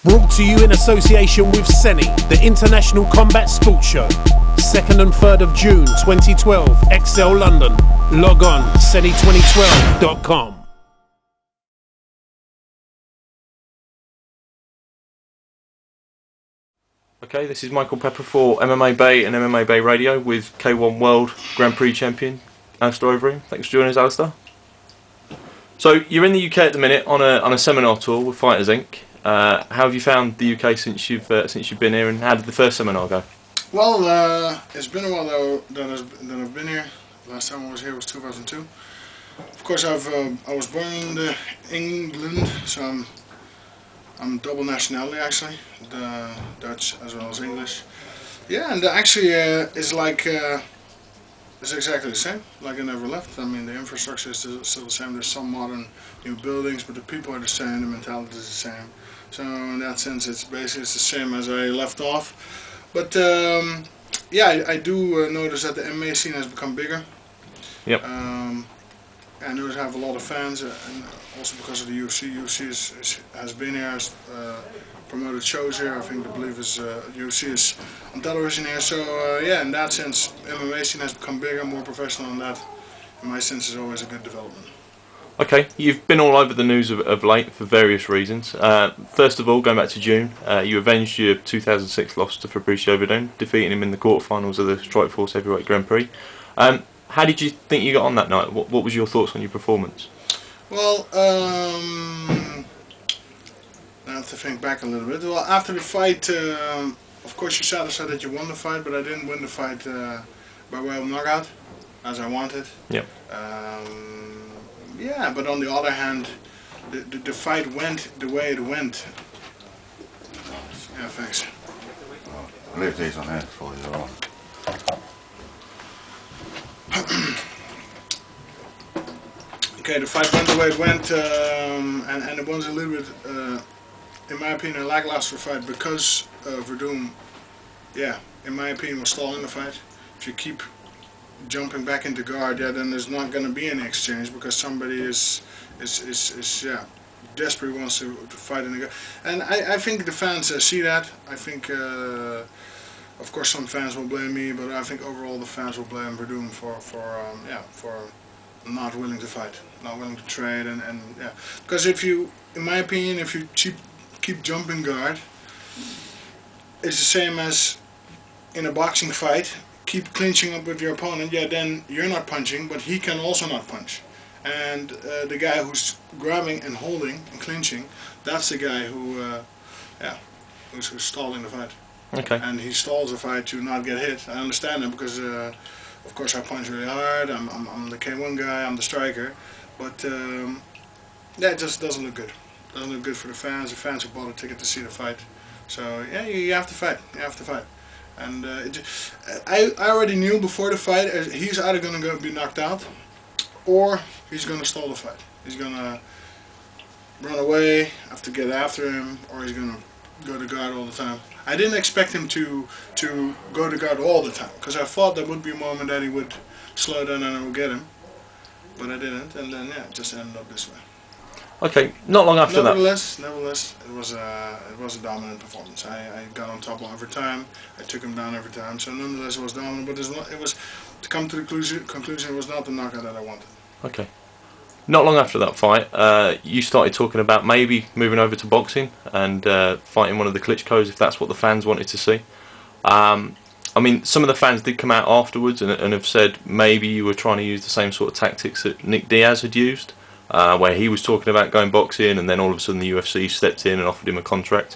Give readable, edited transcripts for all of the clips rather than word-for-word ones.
Brought to you in association with SENI, the International Combat Sports Show. 2nd and 3rd of June 2012, XL London. Log on, seni2012.com. Okay, this is Michael Pepper for MMABay and MMABay Radio with K-1 World Grand-Prix champion Alistair Overeem. Thanks for joining us, Alistair. So you're in the UK at the minute on a seminar tour with Fighters Inc. How have you found the UK since you've been here, and how did the first seminar go? Well, it's been a while that I've been here. Last time I was here was 2002. Of course, I was born in England, so I'm double nationality actually, the Dutch as well as English. Yeah, and actually it's like it's exactly the same. Like I never left. I mean, the infrastructure is still the same. There's some modern new buildings, but the people are the same. The mentality is the same. So in that sense, it's basically the same as I left off. But yeah, I do notice that the MMA scene has become bigger. Yep. I know they have a lot of fans, and also because of the UFC. UFC has been here, has promoted shows here. I believe UFC is on television here. So yeah, in that sense, MMA scene has become bigger, more professional, and that, in my sense, is always a good development. Okay, you've been all over the news of late for various reasons. First of all, going back to June, you avenged your 2006 loss to Fabrice Overeem, defeating him in the quarterfinals of the Strikeforce Heavyweight Grand Prix. How did you think you got on that night? What was your thoughts on your performance? Well, I have to think back a little bit. Well, after the fight, of course, you satisfied that you won the fight, but I didn't win the fight by way of knockout, as I wanted. Yep. Yeah, but on the other hand, the fight went the way it went. Yeah, thanks. I'll leave these on here for you. Okay, the fight went the way it went, and it was a little bit, in my opinion, a lackluster fight because Verdum, yeah, in my opinion, was stalling the fight. If you keep jumping back into guard, yeah, then there's not going to be any exchange because somebody is yeah, desperately wants to fight in the guard. And I think the fans see that. I think, of course, some fans will blame me, but I think overall the fans will blame Verdum for not willing to fight, not willing to trade, and yeah. Because if you, in my opinion, if you keep jumping guard, it's the same as in a boxing fight. Keep clinching up with your opponent, yeah, then you're not punching, but he can also not punch. And the guy who's grabbing and holding and clinching, that's the guy who, yeah, who's stalling the fight. Okay. And he stalls the fight to not get hit. I understand that because, of course, I punch really hard. I'm the K1 guy. I'm the striker, but yeah, it just doesn't look good. Doesn't look good for the fans. The fans who bought a ticket to see the fight. So yeah, you have to fight. You have to fight. And I already knew before the fight he's either going to be knocked out or he's going to stall the fight. He's going to run away, have to get after him, or he's going to go to guard all the time. I didn't expect him to go to guard all the time because I thought there would be a moment that he would slow down and I would get him, but I didn't, and then yeah, it just ended up this way. Okay, not long after Nevertheless, it was a dominant performance. I got on top every time. I took him down every time. So nonetheless, it was dominant. But it was to come to the conclusion. It was not the knockout that I wanted. Okay. Not long after that fight, you started talking about maybe moving over to boxing and fighting one of the Klitschko's if that's what the fans wanted to see. I mean, some of the fans did come out afterwards and have said maybe you were trying to use the same sort of tactics that Nick Diaz had used. Where he was talking about going boxing, and then all of a sudden the UFC stepped in and offered him a contract.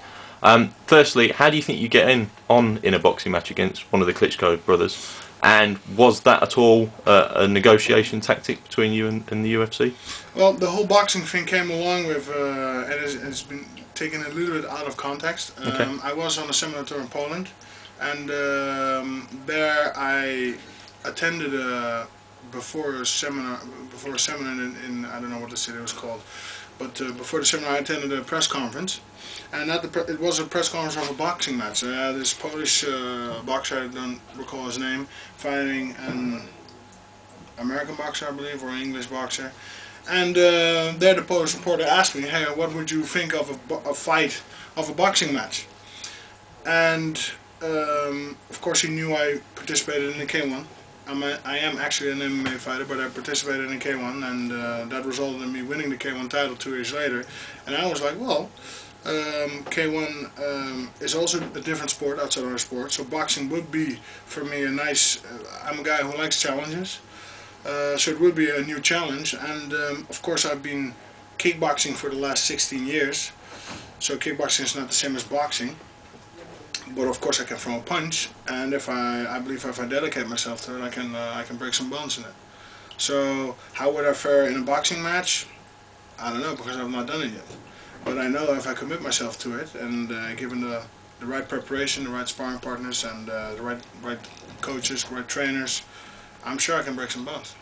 Firstly, how do you think you get in a boxing match against one of the Klitschko brothers? And was that at all a negotiation tactic between you and the UFC? Well, the whole boxing thing came along with, and it's been taken a little bit out of context. Okay. I was on a seminar tour in Poland, and there I attended before a seminar in I don't know what the city was called, but before the seminar I attended a press conference, and it was a press conference of a boxing match. This Polish boxer, I don't recall his name, fighting an American boxer, I believe, or an English boxer, And there the Polish reporter asked me, hey, what would you think of a fight, of a boxing match? And of course he knew I participated in the K-1. I am actually an MMA fighter, but I participated in the K-1, and that resulted in me winning the K-1 title 2 years later. And I was like, well, K-1 is also a different sport outside of our sport, so boxing would be for me a nice, I'm a guy who likes challenges, so it would be a new challenge. And of course I've been kickboxing for the last 16 years, so kickboxing is not the same as boxing. But of course I can throw a punch, and I believe if I dedicate myself to it, I can break some bones in it. So how would I fare in a boxing match? I don't know, because I've not done it yet. But I know if I commit myself to it, and given the right preparation, the right sparring partners, and the right coaches, right trainers, I'm sure I can break some bones.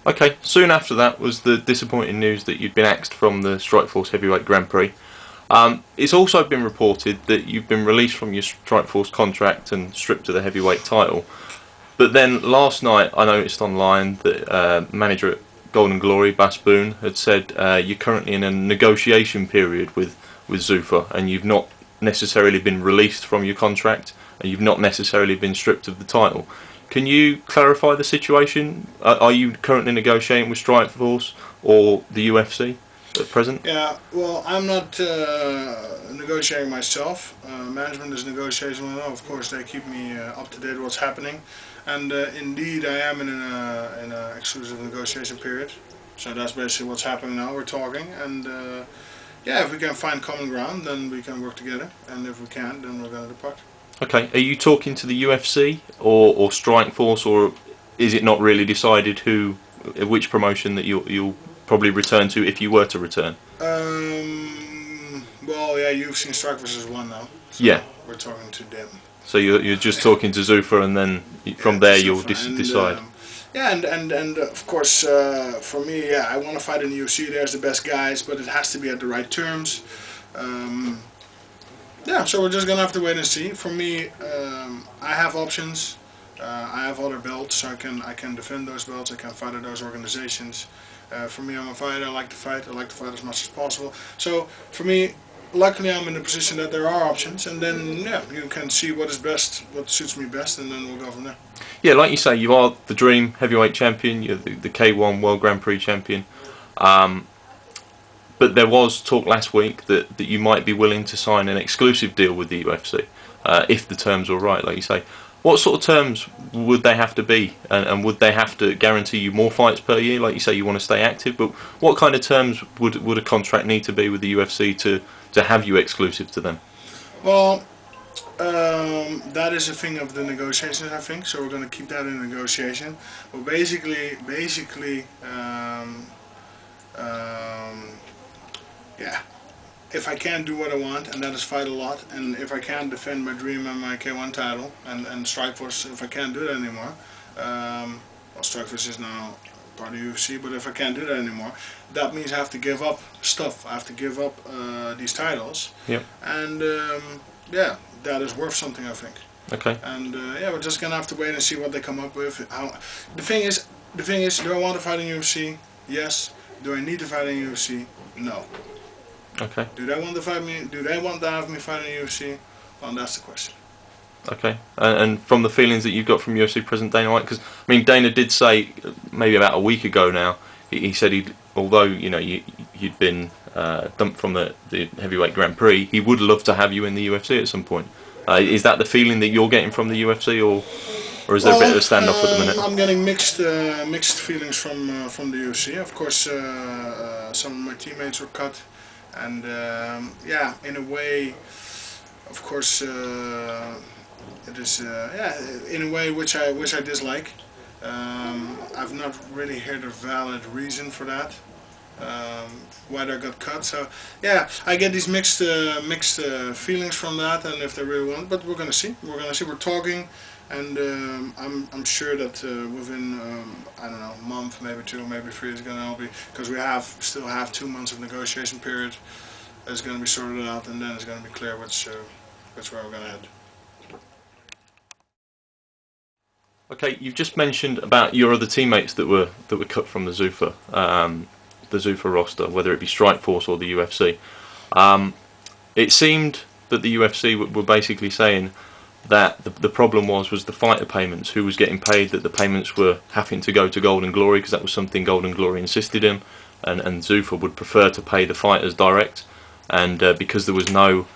Okay, soon after that was the disappointing news that you'd been axed from the Strikeforce Heavyweight Grand Prix. It's also been reported that you've been released from your Strikeforce contract and stripped of the heavyweight title. But then last night I noticed online that manager at Golden Glory, Bas Boone, had said you're currently in a negotiation period with Zuffa, and you've not necessarily been released from your contract, and you've not necessarily been stripped of the title. Can you clarify the situation? Are you currently negotiating with Strikeforce or the UFC at present? Yeah, well, I'm not negotiating myself. Management is negotiating. Well, of course, they keep me up to date with what's happening, and indeed, I am in an exclusive negotiation period. So that's basically what's happening now. We're talking, and yeah, if we can find common ground, then we can work together, and if we can't, then we're going to depart. Okay, are you talking to the UFC or Strikeforce, or is it not really decided which promotion that you'll probably return to if you were to return? Well, yeah, UFC and Strikeforce is one now. So yeah. We're talking to them. So you're just talking to Zuffa, and then from there you'll decide. Yeah, and of course, for me, yeah, I want to fight in the UFC. There's the best guys, but it has to be at the right terms. Yeah, so we're just gonna have to wait and see. For me, I have options. I have other belts, so I can defend those belts. I can fight at those organizations. For me, I'm a fighter. I like to fight. I like to fight as much as possible. So for me, luckily, I'm in a position that there are options, and then yeah, you can see what is best, what suits me best, and then we'll go from there. Yeah, like you say, you are the dream heavyweight champion. You're the K-1 World Grand-Prix champion. But there was talk last week that you might be willing to sign an exclusive deal with the UFC if the terms were right, like you say. What sort of terms would they have to be, and would they have to guarantee you more fights per year? Like you say, you want to stay active, but what kind of terms would a contract need to be with the UFC to have you exclusive to them? Well, that is a thing of the negotiations, I think. So we're going to keep that in negotiation. But basically, yeah. If I can't do what I want, and that is fight a lot, and if I can't defend my dream and my K-1 title, and Strikeforce, if I can't do that anymore, well, Strikeforce is now part of UFC, but if I can't do that anymore, that means I have to give up stuff. I have to give up these titles. Yep. And yeah, that is worth something, I think. Okay. And yeah, we're just gonna have to wait and see what they come up with. The thing is, do I want to fight in UFC? Yes. Do I need to fight in UFC? No. Okay. Do they want to fight me? Do they want to have me fight in UFC? Well, that's the question. Okay. And from the feelings that you've got from UFC President Dana White, because I mean, Dana did say maybe about a week ago now. He said although you'd been dumped from the heavyweight Grand Prix, he would love to have you in the UFC at some point. Is that the feeling that you're getting from the UFC, or is there a bit of a standoff at the minute? I'm getting mixed feelings from the UFC. Of course, some of my teammates were cut. And yeah, in a way, of course, it is yeah, in a way which I dislike. I've not really heard a valid reason for that, why they got cut. So yeah, I get these mixed feelings from that, and if they really want, but we're gonna see. We're talking. And I'm sure that within I don't know, a month, maybe 2, maybe 3 is gonna all be, because we still have 2 months of negotiation period. It's gonna be sorted out, and then it's gonna be clear which way we're gonna head. Okay, you've just mentioned about your other teammates that were cut from the Zuffa. the Zuffa roster, whether it be Strikeforce or the UFC. It seemed that the UFC were basically saying that the problem was the fighter payments, who was getting paid, that the payments were having to go to Golden Glory because that was something Golden Glory insisted in, and Zuffa would prefer to pay the fighters direct, and because there was no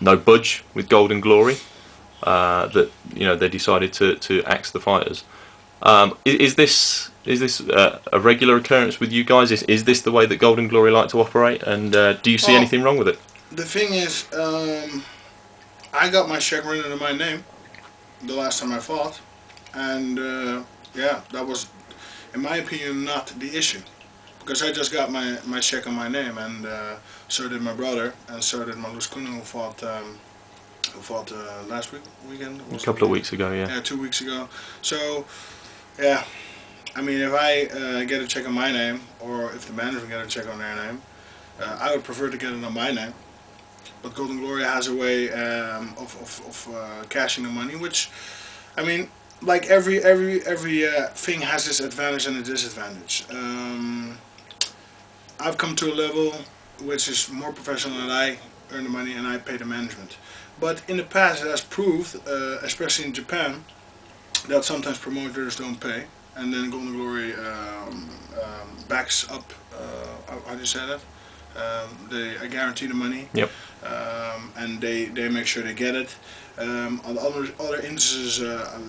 budge with Golden Glory, that they decided to axe the fighters. Is this a regular occurrence with you guys? Is this the way that Golden Glory like to operate, and do you see anything wrong with it? The thing is, I got my check written in my name the last time I fought, and yeah, that was, in my opinion, not the issue, because I just got my check on my name, and so did my brother, and so did my Luz Kunin, who fought last weekend. A couple of weeks ago, yeah. Yeah, 2 weeks ago. So, yeah, I mean, if I get a check on my name, or if the management get a check on their name, I would prefer to get it on my name. But Golden Glory has a way of cashing the money, which, I mean, like every thing has its advantage and its disadvantage. I've come to a level which is more professional, and I earn the money and I pay the management. But in the past, it has proved, especially in Japan, that sometimes promoters don't pay, and then Golden Glory backs up. How do you say that? They guarantee the money. Yep. And they make sure they get it. On other instances,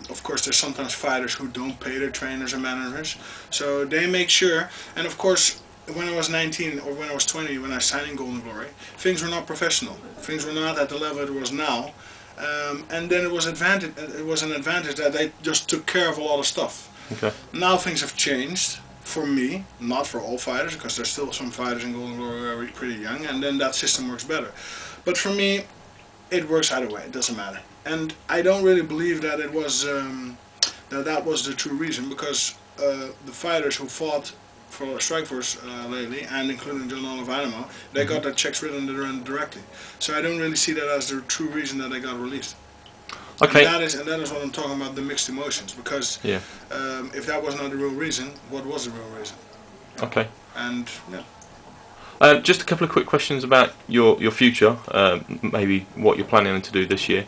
of course, there's sometimes fighters who don't pay their trainers and managers, so they make sure. And of course, when I was 19 or when I was 20, when I signed in Golden Glory, things were not professional. Things were not at the level it was now. And then it was an advantage that they just took care of a lot of stuff. Okay. Now things have changed. For me, not for all fighters, because there's still some fighters in Golden Glory who are pretty young, and then that system works better. But for me, it works either way. It doesn't matter. And I don't really believe that it was that was the true reason, because the fighters who fought for Strikeforce lately, and including John Oliveira, they got their checks written to them directly. So I don't really see that as the true reason that they got released. Okay. And that is what I'm talking about, the mixed emotions, because yeah. If that was not the real reason, what was the real reason? Okay. And yeah. Just a couple of quick questions about your future, maybe what you're planning to do this year.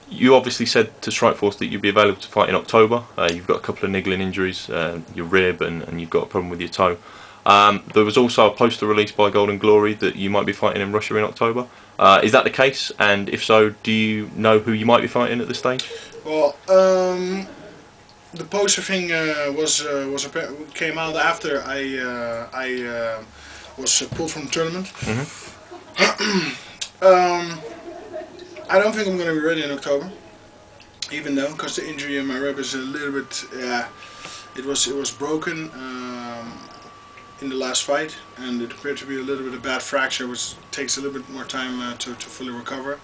You obviously said to Strikeforce that you'd be available to fight in October. You've got a couple of niggling injuries, your rib, and you've got a problem with your toe. There was also a poster released by Golden Glory that you might be fighting in Russia in October. Is that the case? And if so, do you know who you might be fighting at this stage? Well, the poster thing came out after I was pulled from the tournament. I don't think I'm going to be ready in October, even though, because the injury in my rib is a little bit, it was broken in the last fight, and it appeared to be a little bit of bad fracture, which takes a little bit more time to fully recover.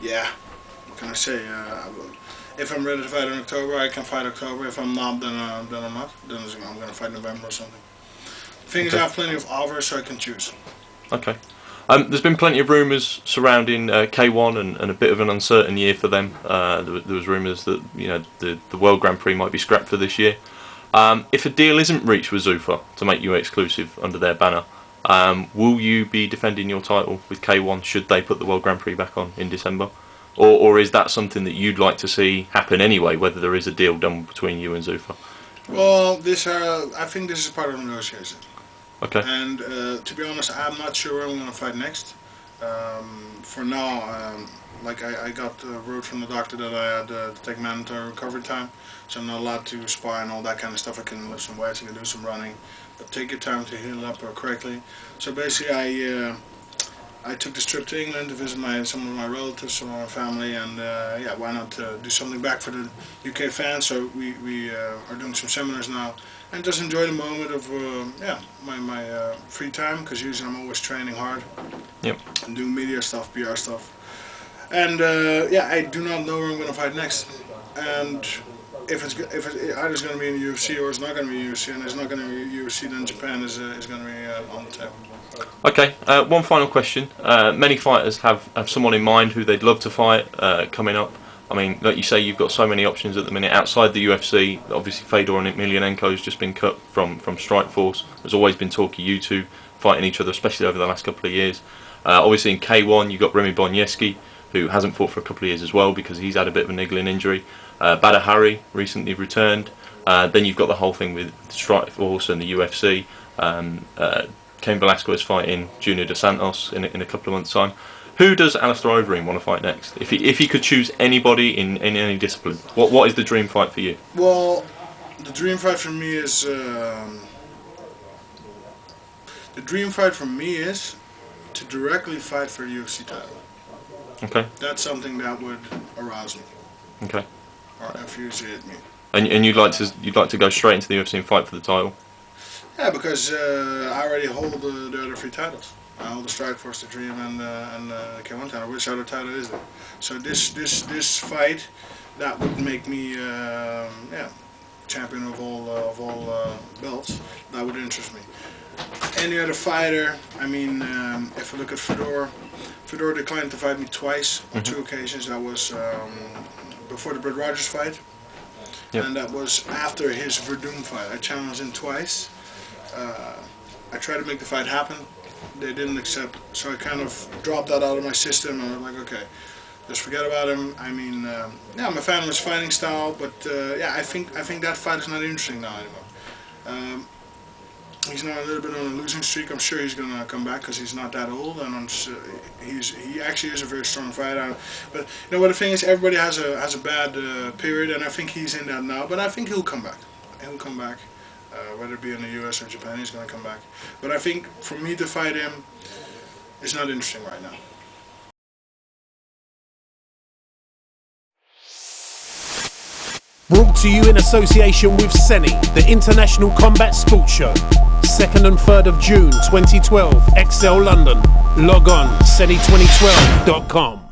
Yeah, what can I say? If I'm ready to fight in October, I can fight October. If I'm not, then I'm not. Then I'm going to fight November or something. The thing is, I have plenty of offers, so I can choose. Okay. There's been plenty of rumours surrounding K-1 and a bit of an uncertain year for them. There was rumours that the World Grand-Prix might be scrapped for this year. If a deal isn't reached with Zuffa to make you exclusive under their banner, will you be defending your title with K-1 should they put the World Grand-Prix back on in December? Or is that something that you'd like to see happen anyway, whether there is a deal done between you and Zuffa? Well, I think this is part of the negotiation. Okay. And to be honest, I'm not sure where I'm going to fight next. For now, like I got word from the doctor that I had to take mandatory recovery time, so I'm not allowed to spar and all that kind of stuff. I can lift some weights, I can do some running, but take your time to heal up correctly. So basically, I took this trip to England to visit some of my relatives, some of my family, and yeah, why not do something back for the UK fans? So we are doing some seminars now, and just enjoy the moment of yeah, my free time, because usually I'm always training hard. Yep. And doing media stuff, PR stuff, and yeah, I do not know where I'm going to fight next, and if it's either it's going to be in the UFC or it's not going to be UFC, and it's not going to be UFC, then Japan is going to be on the table. Okay, one final question. Many fighters have someone in mind who they'd love to fight coming up. I mean, like you say, you've got so many options at the minute outside the UFC. Obviously, Fedor and Emelianenko has just been cut from Strikeforce. There's always been talk of you two fighting each other, especially over the last couple of years. Obviously, in K-1, you've got Remy Bonieski, who hasn't fought for a couple of years as well because he's had a bit of a niggling injury. Badr Hari recently returned. Then you've got the whole thing with Strikeforce and the UFC. Cain Velasquez fighting Junior Dos Santos in a couple of months' time. Who does Alistair Overeem want to fight next? If he could choose anybody in any discipline, what is the dream fight for you? Well, the dream fight for me is to directly fight for a UFC title. Okay. That's something that would arouse me. Okay. Or infuriate me. And you'd like to go straight into the UFC and fight for the title? Yeah, because I already hold the other 3 titles. I hold the Strikeforce, the Dream, and the K-1 title. Which other title is there? So this fight, that would make me champion of all belts. That would interest me. Any other fighter, I mean, if I look at Fedor declined to fight me twice on 2 occasions. That was before the Brett Rogers fight, and that was after his Verdun fight. I challenged him twice. I tried to make the fight happen. They didn't accept, so I kind of dropped that out of my system, and I'm like, okay, just forget about him. I mean, I'm a fan of his fighting style, but I think that fight is not interesting now anymore. He's now a little bit on a losing streak. I'm sure he's gonna come back because he's not that old, and I'm sure he actually is a very strong fighter. But you know what the thing is, everybody has a bad period, and I think he's in that now. But I think he'll come back. He'll come back. Whether it be in the US or Japan, he's going to come back. But I think for me to fight him is not interesting right now. Brought to you in association with Seni, the International Combat Sports Show. 2nd and 3rd of June 2012, XL London. Log on, seni2012.com.